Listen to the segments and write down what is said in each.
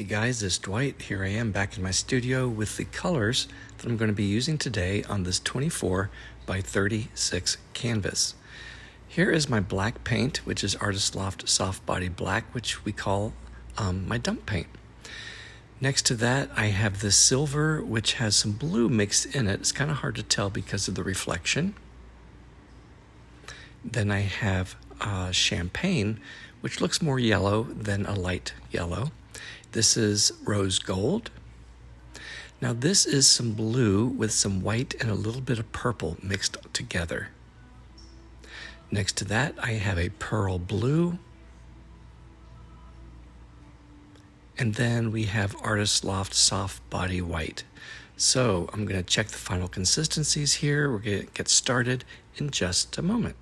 Hey guys, it's Dwight. Here I am back in my studio with the colors that I'm going to be using today on this 24 by 36 canvas. Here is my black paint, which is Artist Loft Soft Body Black, which we call my dump paint. Next to that, I have this silver, which has some blue mixed in it. It's kind of hard to tell because of the reflection. Then I have champagne, which looks more yellow than a light yellow. This is rose gold. Now this is some blue with some white and a little bit of purple mixed together. Next to that, I have a pearl blue. And then we have Artist Loft Soft Body White. So I'm going to check the final consistencies here. We're going to get started in just a moment.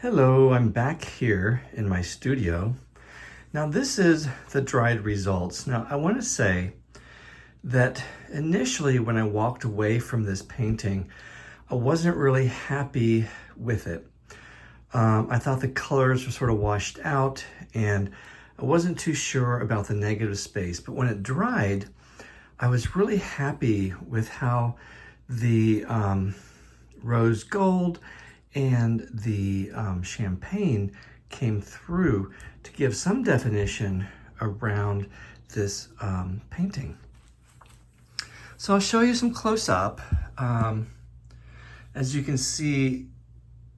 Hello, I'm back here in my studio. Now this is the dried results. Now I want to say that initially when I walked away from this painting, I wasn't really happy with it. I thought the colors were sort of washed out and I wasn't too sure about the negative space, but when it dried, I was really happy with how the rose gold and the champagne came through to give some definition around this painting. So I'll show you some close-up. As you can see,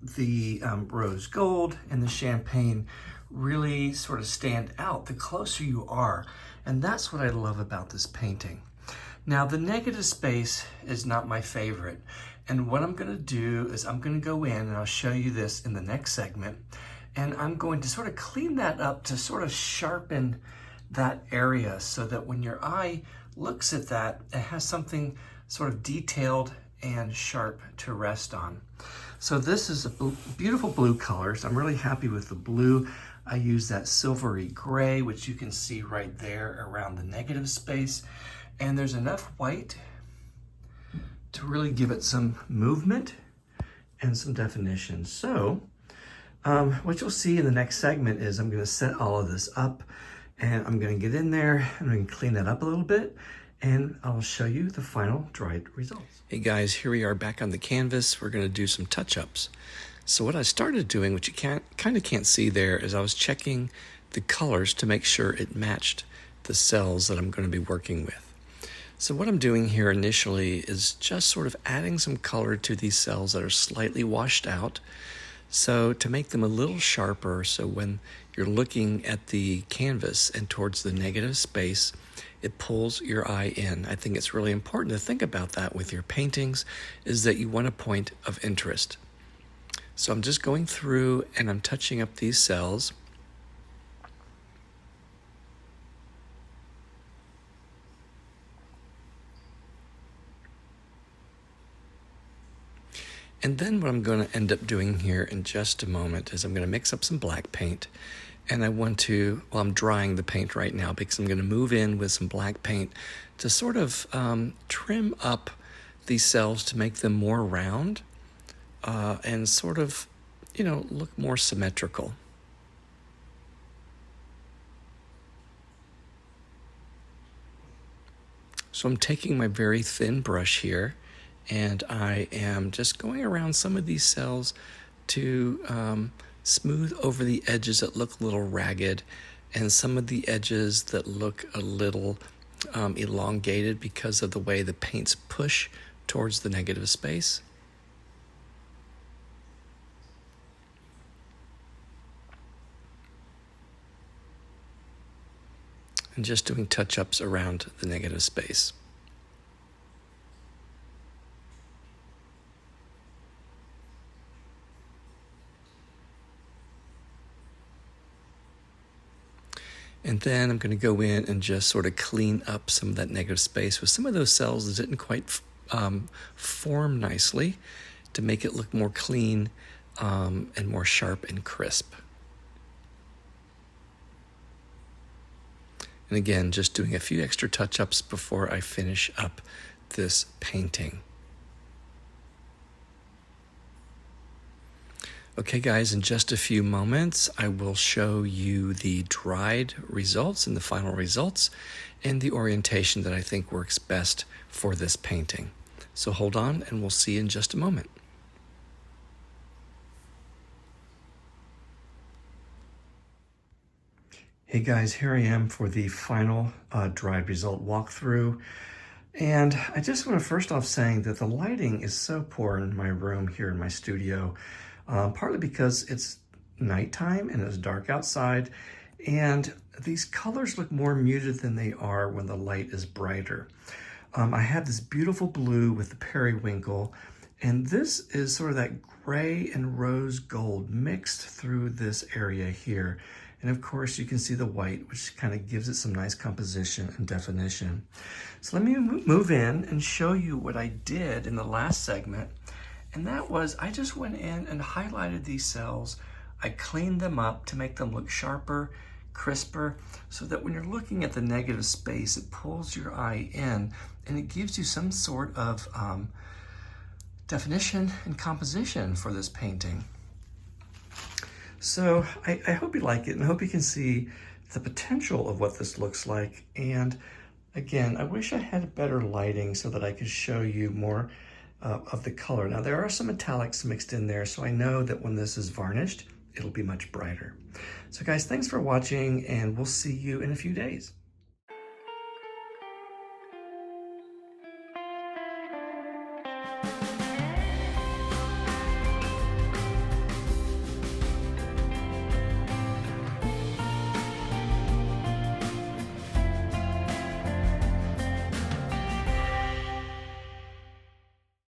the rose gold and the champagne really sort of stand out the closer you are. And that's what I love about this painting. Now, the negative space is not my favorite. And what I'm gonna do is I'm gonna go in and I'll show you this in the next segment. And I'm going to sort of clean that up to sort of sharpen that area so that when your eye looks at that, it has something sort of detailed and sharp to rest on. So this is a beautiful blue colors. I'm really happy with the blue. I use that silvery gray, which you can see right there around the negative space. And there's enough white to really give it some movement and some definition. So what you'll see in the next segment is I'm gonna set all of this up and I'm gonna get in there and I'm gonna clean that up a little bit and I'll show you the final dried results. Hey guys, here we are back on the canvas. We're gonna do some touch-ups. So what I started doing, which you kind of can't see there, is I was checking the colors to make sure it matched the cells that I'm gonna be working with. So what I'm doing here initially is just sort of adding some color to these cells that are slightly washed out. So to make them a little sharper, so when you're looking at the canvas and towards the negative space, it pulls your eye in. I think it's really important to think about that with your paintings, is that you want a point of interest. So I'm just going through and I'm touching up these cells. And then what I'm going to end up doing here in just a moment is I'm going to mix up some black paint. And I want to, well, I'm drying the paint right now because I'm going to move in with some black paint to sort of trim up these cells to make them more round and sort of, you know, look more symmetrical. So I'm taking my very thin brush here and I am just going around some of these cells to smooth over the edges that look a little ragged and some of the edges that look a little elongated because of the way the paints push towards the negative space. And just doing touch-ups around the negative space. And then I'm going to go in and just sort of clean up some of that negative space with some of those cells that didn't quite form nicely to make it look more clean and more sharp and crisp. And again, just doing a few extra touch-ups before I finish up this painting. Okay guys, in just a few moments, I will show you the dried results and the final results and the orientation that I think works best for this painting. So hold on and we'll see you in just a moment. Hey guys, here I am for the final dried result walkthrough. And I just want to first off saying that the lighting is so poor in my room here in my studio. Partly because it's nighttime and it's dark outside, and these colors look more muted than they are when the light is brighter. I have this beautiful blue with the periwinkle, and this is sort of that gray and rose gold mixed through this area here. And of course you can see the white, which kind of gives it some nice composition and definition. So let me move in and show you what I did in the last segment. And that was, I just went in and highlighted these cells. I cleaned them up to make them look sharper, crisper, so that when you're looking at the negative space, it pulls your eye in and it gives you some sort of definition and composition for this painting. So I hope you like it and I hope you can see the potential of what this looks like. And again, I wish I had better lighting so that I could show you more of the color. Now there are some metallics mixed in there, so I know that when this is varnished, it'll be much brighter. So guys, thanks for watching, and we'll see you in a few days.